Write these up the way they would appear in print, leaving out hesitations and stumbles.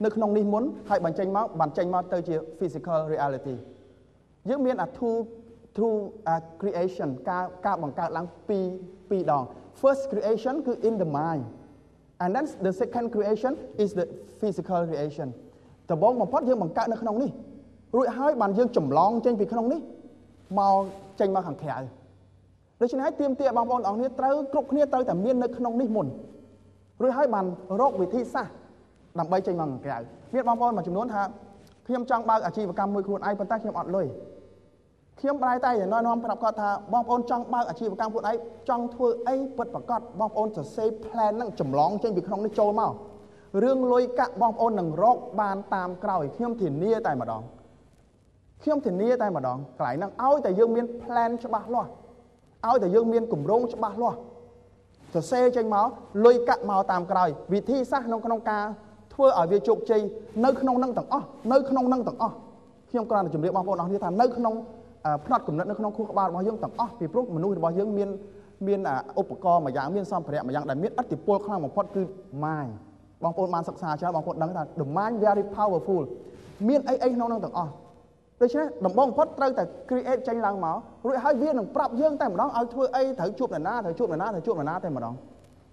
នៅក្នុងនេះមុនហើយបញ្ចេញមកបានចេញមកទៅជា physical reality យើងមាន through creation ការបង្កើតឡើងពីរដង first creation គឺ in the mind and then the second creation is the physical creation ដំបូងបំផុតយើងបង្កើតនៅក្នុងនេះរួចហើយបានយើងចម្លងចេញពីក្នុងនេះមកចេញមកខាងក្រៅដូច្នេះហើយទាមទារបងប្អូនអរគ្នាត្រូវគ្រប់គ្នាត្រូវតែមាននៅក្នុងនេះមុនរួចហើយបានរកវិធីសាស្ត្រដើម្បីចេញមកខាងក្រៅមានបងប្អូនមួយចំនួនថាខ្ញុំចង់បើកអាជីវកម្មមួយខ្លួនឯងប៉ុន្តែខ្ញុំអត់លុយខ្ញុំប្រែតែនាំប្រាប់គាត់ថាបងប្អូនចង់បើកអាជីវកម្មខ្លួនឯងចង់ធ្វើអីពិតប្រាកដបងប្អូនសរសេរ plan ហ្នឹងចម្លងចេញពីក្នុងនេះចូលមករឿងលុយកាក់បងប្អូននឹងរកបានតាមក្រោយខ្ញុំធានាតែម្ដងកន្លែងហ្នឹងឲ្យតែយើងមាន plan ច្បាស់លាស់ឲ្យតែយើងមានគម្រោងច្បាស់លាស់សរសេរចេញមកលុយកាក់មកតាមក្រោយវិធីសាស្ត្រក្នុងការធ្វើឲ្យវាជោគជ័យនៅក្នុងហ្នឹងទាំងអស់ខ្ញុំគ្រាន់តែជម្រាបបងប្អូនអរគ្នាថានៅក្នុងផ្នត់គំនិតនៅក្នុងខួរក្បាលរបស់យើងទាំងអស់ពីព្រោះមនុស្សរបស់យើងមានឧបករណ៍មួយយ៉ាងមានសម្ភារៈមួយយ៉ាងដែលមានឥទ្ធិពលខ្លាំងបំផុតគឺ mind បងប្អូនបានសិក្សាច្រើនបងប្អូនដឹងថា the mind very powerful មានអីក្នុងហ្នឹងទាំងអស់ដូច្នេះដំបូងបំផុតត្រូវតែ create ចេញឡើងមករួចហើយវានឹងប្រាប់យើងតែម្ដងឲ្យធ្វើអីត្រូវជួបនរណាតែម្ដង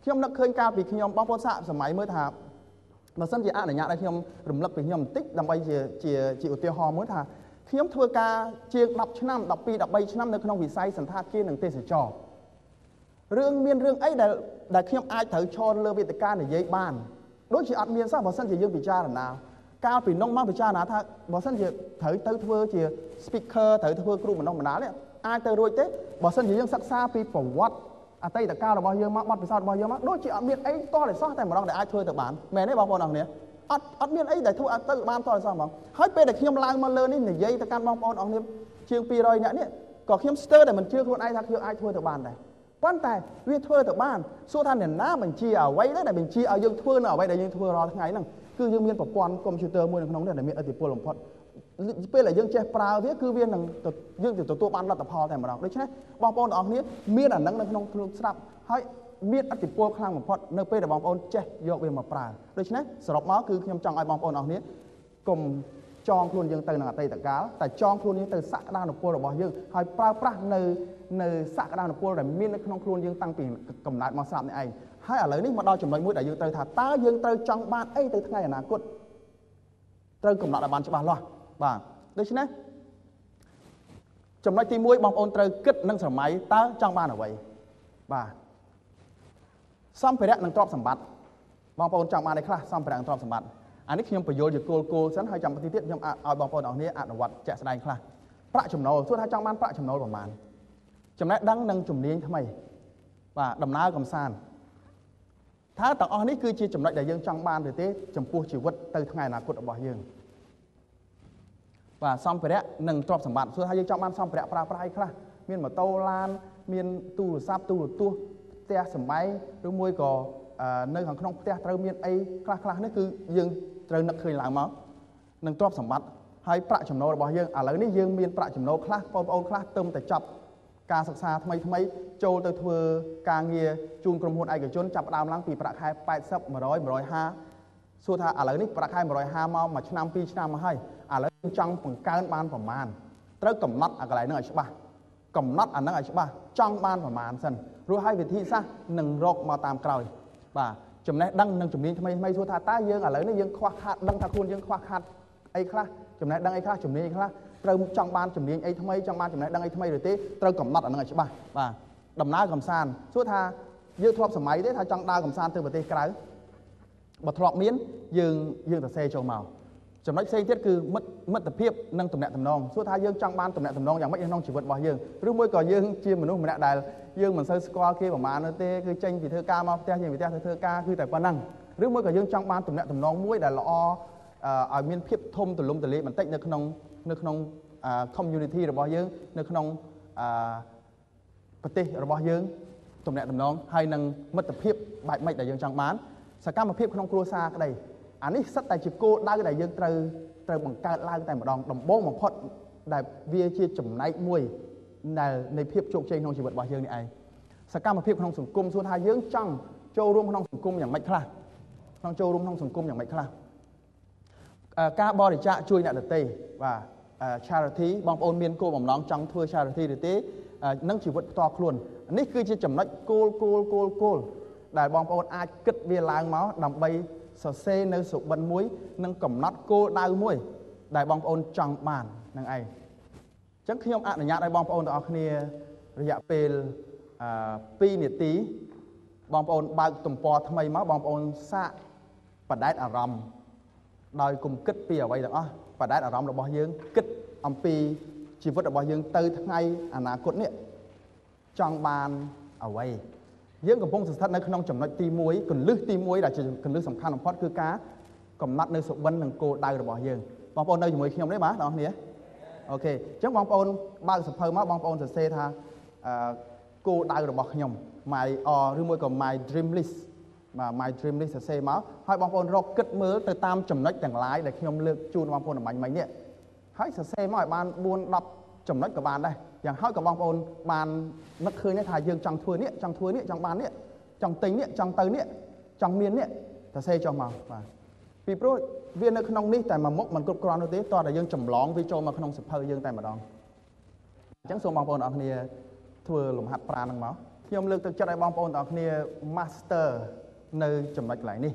ខ្ញុំនឹកឃើញកាលពីខ្ញុំបងប្អូនសាកសម័យមើលថាបើសិនជាអនុញ្ញាតឲ្យខ្ញុំរំលឹកពីខ្ញុំបន្តិចដើម្បីជាឧទាហរណ៍មួយថាខ្ញុំធ្វើការជាង10ឆ្នាំ12 13ឆ្នាំនៅក្នុងវិស័យសន្តាគារនិងទេសចរមានរឿងអីដែលខ្ញុំអាចត្រូវឈរលើវេទិកានិយាយបានដូចជាអត់មានសោះបើសិនជាយើងពិចារណាកាលពីនោះមកពិចារណាថាបើសិនជាត្រូវទៅធ្វើជា speaker ត្រូវធ្វើគ្រូបណ្ដុះបណ្ដាលនេះអាចទៅរួចទេបើសិនជាយើងសិក្សាពីប្រវត្តិអតីតកាលរបស់យើងមកបទពិសោធន៍របស់យើងមកដូចជាអត់មានអីតតែសោះតែម្ដងដែលអាចធ្វើទៅបានមែនទេបងប្អូនអរគ្នាអត់មានអីដែលធ្វើឲ្យទៅបានតតែសោះហ្មងហើយពេលដែលខ្ញុំឡើងមកលើនេះនិយាយទៅកាន់បងប្អូនអរគ្នាជាង200នាក់នេះក៏ខ្ញុំស្ទើរតែមិនជឿខ្លួនឯងថាខ្ញុំអាចធ្វើទៅបានដែរប៉ុន្តែវាធ្វើទៅបានសួរថាអ្នកណាបញ្ជាអ្វីដែលបញ្ជាឲ្យយើងធ្វើនៅអ្វីដែលយើងធ្វើរាល់ថ្ងៃហ្នឹងគឺយើងមានប្រព័ន្ធកុំព្យូទ័រមួយនៅក្នុងនេះដែលមានឥទ្ធិពលបំផុតពេលដែលយើងចេះប្រើវាគឺវានឹងយើងទទួលបានលទ្ធផលតែម្ដងដូច្នេះបងប្អូនទាំងអស់គ្នាមានអានឹងនៅក្នុងខ្លួនស្រាប់ហើយមានឥទ្ធិពលខ្លាំងបំផុតនៅពេលដែលបងប្អូនចេះយកវាមកប្រើដូច្នេះសរុបមកគឺខ្ញុំចង់ឲ្យបងប្អូនទាំងអស់គ្នាកុំចងខ្លួនយើងទៅនឹងអតីតកាលតែចងខ្លួនយើងទៅសក្តានុពលរបស់យើងហើយប្រើប្រាស់នៅសក្តានុពលដែលមាននៅក្នុងខ្លួនយើងតាំងពីកំណើតមកស្រាប់នេះឯងហើយឥឡូវនេះមកដល់ចំណុចមួយដែលយើងត្រូវថាតើយើងត្រូវចង់បានអីទៅថ្ងៃអនាគតត្រូវកំណត់ឲ្យបានច្បាស់លាស់បាទដូច្នេះចំណុចទី1បងប្អូនត្រូវគិតនឹងសម័យតើចង់បានអ្វីបាទសម្ភារៈនិងទ្រព្យសម្បត្តិបងប្អូនចង់បានអីខ្លះសម្ភារៈនិងទ្រព្យសម្បត្តិអានេះខ្ញុំបញ្យល់ជាគោលសិនហើយចាំបន្តិចទៀតខ្ញុំឲ្យបងប្អូនអរគ្នាអនុវត្តជាក់ស្ដែងខ្លះប្រាក់ចំណូលសួរថាចង់បានប្រាក់ចំណូលប្រមាណចំណេះដឹងនិងជំនាញថ្មីបាទដំណើរកំសាន្តថាទាំងអស់នេះគឺជាចំណុចដែលយើងចង់បានឬទេចំពោះជីវិតទៅថ្ងៃអនាគតរបស់យើងបាទសម្ភារៈនិងទ្រព្យសម្បត្តិសួរថាយើងចង់បានសម្ភារៈប្រើប្រាស់អីខ្លះមានម៉ូតូឡានមានទូរស័ព្ទទូរទស្សន៍ផ្ទះសម្បែងឬមួយក៏នៅខាងក្នុងផ្ទះត្រូវមានអីខ្លះនេះគឺយើងត្រូវនឹកឃើញឡើងមកនឹងទ្រព្យសម្បត្តិហើយប្រាក់ចំណូលរបស់យើងឥឡូវនេះយើងមានប្រាក់ចំណូលខ្លះបងប្អូនខ្លះទៅតែចប់ការសិក្សាថ្មីចូលទៅធ្វើការងារជូនក្រុមហ៊ុនឯកជនចាប់ផ្ដើមឡើងពីប្រាក់ខែ80 100 150សួរថាឥឡូវនេះប្រាក់ខែ150មកមួយឆ្នាំ2ឆ្នាំមកហើយឥឡូវយើងចង់បង្កើនបានប្រមាណត្រូវកំណត់អាកន្លែងហ្នឹងឲ្យច្បាស់កំណត់អាហ្នឹងឲ្យច្បាស់ចង់បានប្រមាណសិនរួចហើយវិធីសាស្ត្រនឹងរកមកតាមក្រោយបាទចំណេះដឹងនិងជំនាញថ្មីសួរថាតើយើងឥឡូវនេះយើងខ្វះខាតដឹងថាខ្លួនយើងខ្វះខាតអីខ្លះចំណេះដឹងអីខ្លះជំនាញអីខ្លះត្រូវចង់បានជំនាញអីថ្មីចង់បានចំណេះដឹងអីថ្មីឬទេត្រូវកំណត់អាហ្នឹងឲ្យច្បាស់បាទដំណើរកំសាន្តសួរថាយើងធ្លាប់សម័យទេថាចង់ដើរកំសាន្តទៅប្រទេសក្រៅបើធ្លាប់មានយើងទៅសេចូលមកចំណុចផ្សេងទៀតគឺមិត្តភាពនិងទំនាក់ទំនងសួរថាយើងចង់បានទំនាក់ទំនងយ៉ាងម៉េចក្នុងជីវិតរបស់យើងឬមួយក៏យើងជាមនុស្សម្នាក់ដែលយើងមិនសូវស្គាល់គេប្រហែលនោះទេគឺចេញពីធ្វើការមកផ្ទះចេញពីផ្ទះទៅធ្វើការគឺតែប៉ុណ្ណឹងឬមួយក៏យើងចង់បានទំនាក់ទំនងមួយដែលល្អឲ្យមានភាពធំទូលំទូលាយបន្តិចនៅក្នុង community របស់យើងនៅក្នុងប្រទេសរបស់យើងទំនាក់ទំនងហើយនឹងមិត្តភាពបែបម៉េចដែលយើងចង់បានសកម្មភាពក្នុងគ្រួសារក្តីអានេះសិតតែជាគោលដៅដែលយើងត្រូវបង្កើតឡើងតែម្ដងដំបូងបំផុតដែលវាជាចំណែកមួយនៃភាពជោគជ័យក្នុងជីវិតរបស់យើងនេះឯងសកម្មភាពក្នុងសង្គមសួរថាយើងចង់ចូលរួមក្នុងសង្គមយ៉ាងម៉េចខ្លះក្នុងចូលរួមក្នុងសង្គមយ៉ាងម៉េចខ្លះ ការបរិច្ចាគជួយអ្នកដទៃបាទ charity បងប្អូនមានគោលបំណងចង់ធ្វើ charity ឬទេនឹងជីវិតផ្ទាល់ខ្លួននេះគឺជាចំណុចគោលដែលបងប្អូនអាចគិតវាឡើងមកដើម្បីសរសេរនៅសុបិនមួយនិងកំណត់គោលដៅមួយដែលបងប្អូនចង់បាននឹងឯងអញ្ចឹងខ្ញុំអនុញ្ញាតឲ្យបងប្អូនទាំងអស់គ្នារយៈពេល2នាទីបងប្អូនបើកទំព័រថ្មីមកបងប្អូនសាកបដែតអារម្មណ៍ដោយគុំគិតពីអ្វីទាំងអស់បដែតអារម្មណ៍របស់យើងគិតអំពីជីវិតរបស់យើងទៅថ្ងៃអនាគតនេះចង់បានអ្វីយើងកំពុងស្ថិតនៅក្នុងចំណុចទី1គន្លឹះទី1ដែលជាគន្លឹះសំខាន់បំផុតគឺការកំណត់នៅសុបិននិងគោលដៅរបស់យើងបងប្អូននៅជាមួយខ្ញុំទេបាទបងប្អូនអូខេអញ្ចឹងបងប្អូនបើកសៀវភៅមកបងប្អូនសរសេរថាគោលដៅរបស់ខ្ញុំ my ឬមួយក៏ my dream list បាទ my dream list សរសេរមកហើយបងប្អូនរកគិតមើលទៅតាមចំណុចទាំងឡាយដែលខ្ញុំលើកជូនបងប្អូនអំបញ្ញមិញនេះហើយសរសេរមកឲ្យបាន4 10ចំណុចក៏បានដែរយ៉ាងហោចក៏បងប្អូនបាននឹកឃើញថាយើងចង់ធ្វើនេះចង់បាននេះចង់ទិញនេះចង់ទៅនេះចង់មាននេះសរសេរចុះមកបាទពីព្រោះវានៅក្នុងនេះតែមួយមុខមិនគ្រប់គ្រាន់នោះទេតោះតែយើងចម្លងវាចូលមកក្នុងសៀវភៅយើងតែម្ដងអញ្ចឹងសូមបងប្អូនអរគ្នាធ្វើលំហាត់ប្រាណហ្នឹងមកខ្ញុំលើកទឹកចិត្តឲ្យបងប្អូនទាំងអស់គ្នា master នៅចំណុចកន្លែងនេះ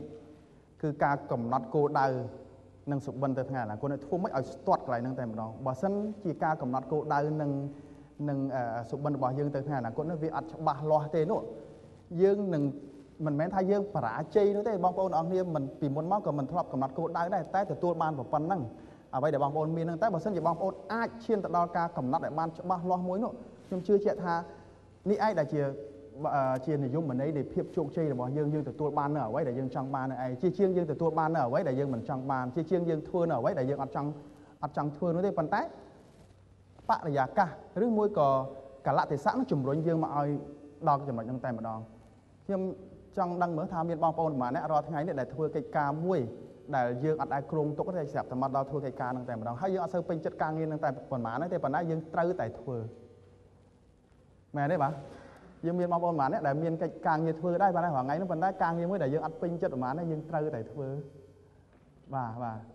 គឺការកំណត់គោលដៅនិងសុបិនទៅថ្ងៃអនាគតធ្វើមិនឲ្យស្ទាត់កន្លែងហ្នឹងតែម្ដងបើសិនជាការកំណត់គោលដៅនិងសុបិនរបស់យើងទៅថ្ងៃអនាគតនោះវាអត់ច្បាស់លាស់ទេនោះយើងនឹងមិនមែនថាយើងបរាជ័យនោះទេបងប្អូនអរគ្នាមិនពីមុនមកក៏មិនធ្លាប់កំណត់គោលដៅដែរតែទទួលបានប៉ុណ្ណឹងអ្វីដែលបងប្អូនមានហ្នឹងតែបើសិនជាបងប្អូនអាចឈានទៅដល់ការកំណត់ឲ្យបានច្បាស់លាស់មួយនោះខ្ញុំជឿជាក់ថានេះឯងដែលជានិយមន័យនៃភាពជោគជ័យរបស់យើងទទួលបាននៅអ្វីដែលយើងចង់បាននៅឯងជាជាងយើងទទួលបាននៅអ្វីដែលយើងមិនចង់បានជាជាងយើងធ្វើនៅអ្វីដែលយើងអត់ចង់ធ្វើនោះទេប៉ុន្តែបរិយាកាសឬមួយក៏កលៈទេសៈនឹងជំរុញយើងមកឲ្យដល់ចំណុចហ្នឹងតែម្ដងខ្ញុំចង់ដឹងមើលថាមានបងប្អូនប្រហែលអ្នករាល់ថ្ងៃនេះដែលធ្វើកិច្ចការមួយដែលយើងអត់អាចគ្រោងទុកទេស្រាប់តែមកដល់ធ្វើកិច្ចការហ្នឹងតែម្ដងហើយយើងអត់សូវពេញចិត្តការងារហ្នឹងតែប៉ុន្មានទេប៉ុន្តែយើងត្រូវតែធ្វើមែនទេបាទយើងមានបងប្អូនប្រហែលអ្នកដែលមានកិច្ចការងារធ្វើដែរបាទរាល់ថ្ងៃហ្នឹងប៉ុន្តែការងារមួយដែលយើងអត់ពេញចិត្តប្រហែលយើងត្រូវតែធ្វើបាទ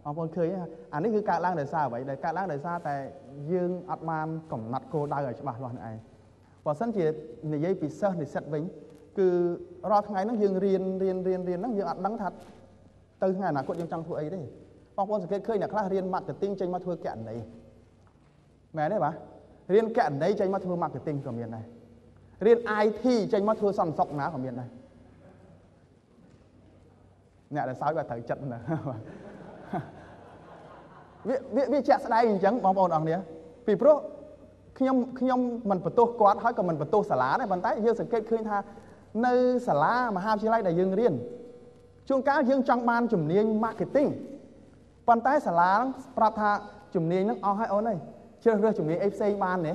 បងប្អូនឃើញអានេះគឺកើតឡើងដោយសារអ្វីដែលកើតឡើងដោយសារតែយើងអត់បានកំណត់គោលដៅឲ្យច្បាស់លាស់នេះឯងបើសិនជានិយាយពីសិស្សនិស្សិតវិញគឺរាល់ថ្ងៃហ្នឹងយើងរៀនហ្នឹងយើងអត់ដឹងថាទៅថ្ងៃអនាគតយើងចង់ធ្វើអីទេបងប្អូនសង្កេតឃើញអ្នកខ្លះរៀន marketing ចេញមកធ្វើគណនេយ្យមែនទេបាទរៀនគណនេយ្យចេញមកធ្វើ marketing ក៏មានដែររៀន IT ចេញមកធ្វើសន្តិសុខណាក៏មានដែរអ្នកដែលសើចបាទត្រូវចិត្តណាវាជាក់ស្ដែងអញ្ចឹងបងប្អូនអរគ្នាពីព្រោះខ្ញុំមិនបន្ទោសគាត់ហើយក៏មិនបន្ទោសសាលាដែរប៉ុន្តែយើងសង្កេតឃើញថានៅសាលាមហាវិទ្យាល័យដែលយើងរៀនជួនកាលយើងចង់បានជំនាញ marketing ប៉ុន្តែសាលាប្រាប់ថាជំនាញហ្នឹងអស់ហើយអូនអើយជ្រើសរើសជំនាញអីផ្សេងបានទេ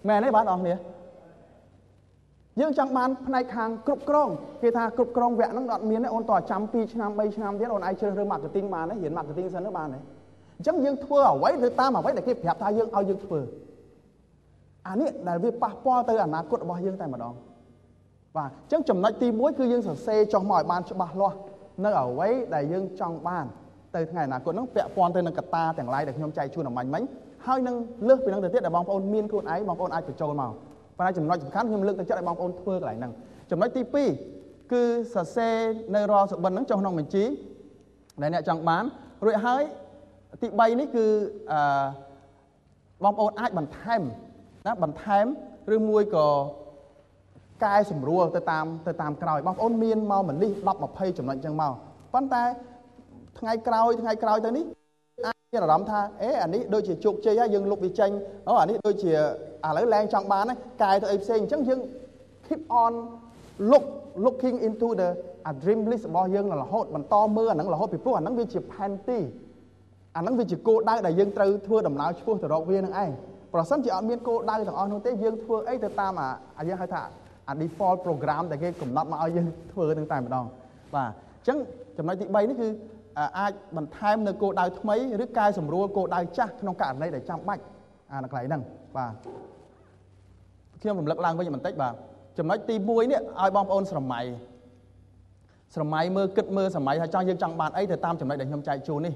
មែនទេបាទបងប្អូនយើងចង់បានផ្នែកខាងគ្រប់គ្រងគេថាគ្រប់គ្រងវគ្គហ្នឹងអត់មានទេអូនតើចាំ2ឆ្នាំ3ឆ្នាំទៀតអូនអាចជ្រើសរើស marketing បានទេរៀន marketing សិនទៅបានទេអញ្ចឹងយើងធ្វើអ្វីទៅតាមអ្វីដែលគេប្រាប់ថាយើងឲ្យយើងធ្វើអានេះដែលវាប៉ះពាល់ទៅអនាគតរបស់យើងតែម្ដងបាទអញ្ចឹងចំណុចទី1គឺយើងសរសេរចុះមកឲ្យបានច្បាស់លាស់នៅអ្វីដែលយើងចង់បានទៅថ្ងៃអនាគតហ្នឹងពាក់ព័ន្ធទៅនឹងកត្តាទាំងឡាយដែលខ្ញុំចែកជូនអំបញ្ញមិញហើយនឹងលើសពីហ្នឹងទៅទៀតដែលបងប្អូនមានខ្លួនឯងបងប្អូនអាចបញ្ចូលមកប៉ុន្តែចំណុចសំខាន់ខ្ញុំលើកទឹកចិត្តឲ្យបងប្អូនធ្វើកន្លែងហ្នឹងចំណុចទី2គឺសរសេរនៅរាល់សុបិនហ្នឹងចុះក្នុងបញ្ជីដែលអ្នកចង់បានរួចហើយទី3នេះគឺបងប្អូនអាចបន្ថែមឬមួយក៏កែសម្រួលទៅតាមក្រោយបងប្អូនមានមកម្លិះ10 20ចំណុចអញ្ចឹងមកប៉ុន្តែថ្ងៃក្រោយទៅនេះអាចមានអារម្មណ៍ថាអានេះដូចជាជោគជ័យហើយយើងលុបវាចេញអានេះដូចជាឥឡូវឡើងចង់បានហើយកែទៅអីផ្សេងអញ្ចឹងយើង keep on looking into the dream list របស់យើងរហូតបន្តមើលអាហ្នឹងរហូតពីព្រោះអាហ្នឹងវាជាផែនទីអាហ្នឹងវាជាគោលដៅដែលយើងត្រូវធ្វើដំណើរឆ្ពោះទៅរកវានឹងឯងប្រសិនជាអត់មានគោលដៅទាំងអស់នោះទេយើងធ្វើអីទៅតាមយើងហៅថាdefault program ដែលគេកំណត់មកឲ្យយើងធ្វើនឹងតែម្ដងបាទអញ្ចឹងចំណុចទី3នេះគឺអាចបន្ថែមនៅគោលដៅថ្មីឬកែសម្រួលគោលដៅចាស់ក្នុងករណីដែលចាំបាច់នៅកន្លែងហ្នឹងបាទខ្ញុំរំលឹកឡើងវិញបន្តិចបាទចំណុចទី1នេះឲ្យបងប្អូនស្រមៃមើលគិតមើលសម័យហើយយើងចង់បានអីទៅតាមចំណុចដែលខ្ញុំចែកជូននេះ